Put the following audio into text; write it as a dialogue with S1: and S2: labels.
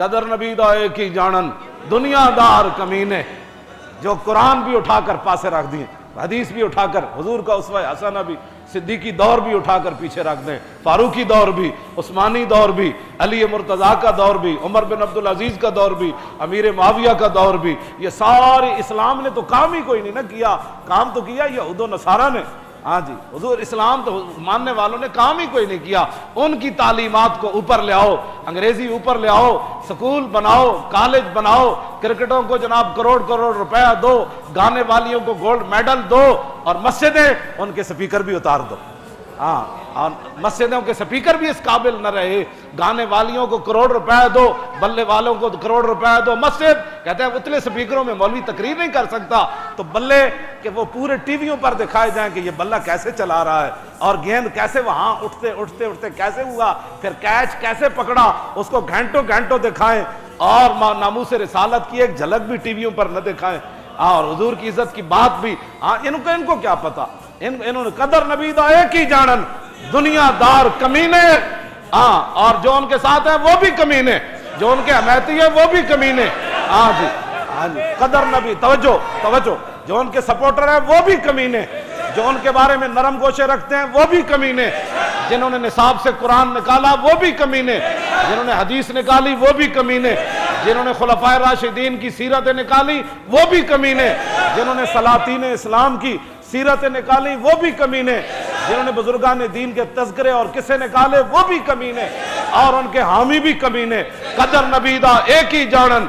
S1: قدر نبی دا ایک ہی جانن دنیا دار کمینے، جو قرآن بھی اٹھا کر پاسے رکھ دیں، حدیث بھی اٹھا کر، حضور کا اسوہ حسنہ بھی، صدیقی دور بھی اٹھا کر پیچھے رکھ دیں، فاروقی دور بھی، عثمانی دور بھی، علی مرتضیٰ کا دور بھی، عمر بن عبدالعزیز کا دور بھی، امیر معاویہ کا دور بھی، یہ سارے اسلام نے تو کام ہی کوئی نہیں نہ کیا، کام تو کیا یہود و نصارہ نے۔ ہاں جی، حضور اسلام تو ماننے والوں نے کام ہی کوئی نہیں کیا۔ ان کی تعلیمات کو اوپر لے آؤ، انگریزی اوپر لے آؤ، سکول بناؤ، کالج بناؤ، کرکٹوں کو جناب کروڑ کروڑ روپیہ دو، گانے والیوں کو گولڈ میڈل دو، اور مسجدیں ان کے سپیکر بھی اتار دو۔ ہاں، اور مسجدوں کے سپیکر بھی اس قابل نہ رہے، گانے والیوں کو کروڑ روپے دو، بلے والوں کو کروڑ روپے دو، مسجد کہتے ہیں اتنے سپیکروں میں مولوی تقریر نہیں کر سکتا، تو بلے کہ وہ پورے ٹی ویوں پر دکھائے جائیں کہ یہ بلہ کیسے چلا رہا ہے، اور گیند کیسے وہاں اٹھتے اٹھتے اٹھتے کیسے ہوا، پھر کیچ کیسے پکڑا، اس کو گھنٹوں گھنٹوں دکھائیں، اور ناموس رسالت کی ایک جھلک بھی ٹی ویوں پر نہ دکھائیں، اور حضور کی عزت کی بات بھی۔ ان کو کیا پتا، انہوں نے قدر نبی دا ایک ہی جانن دنیا دار کمینے، اور جو ان کے ساتھ ہیں وہ بھی کمینے، جو ان کے حمایتی ہیں وہ بھی کمینے۔ ہاں جی، قدر نبی، توجہ، جو ان کے سپورٹر ہیں وہ بھی کمینے، جو ان کے بارے میں نرم گوشے رکھتے ہیں وہ بھی کمینے، جنہوں نے نصاب سے قرآن نکالا وہ بھی کمینے، جنہوں نے حدیث نکالی وہ بھی کمینے، جنہوں نے خلفائے راشدین کی سیرتیں نکالی وہ بھی کمینے، جنہوں نے سلاطین اسلام کی سیرتیں نکالی وہ بھی کمینے، جنہوں نے بزرگان دین کے تذکرے اور قصے نکالے وہ بھی کمینے، اور ان کے حامی بھی کمینے۔ قدر نبی دا ایک ہی جانن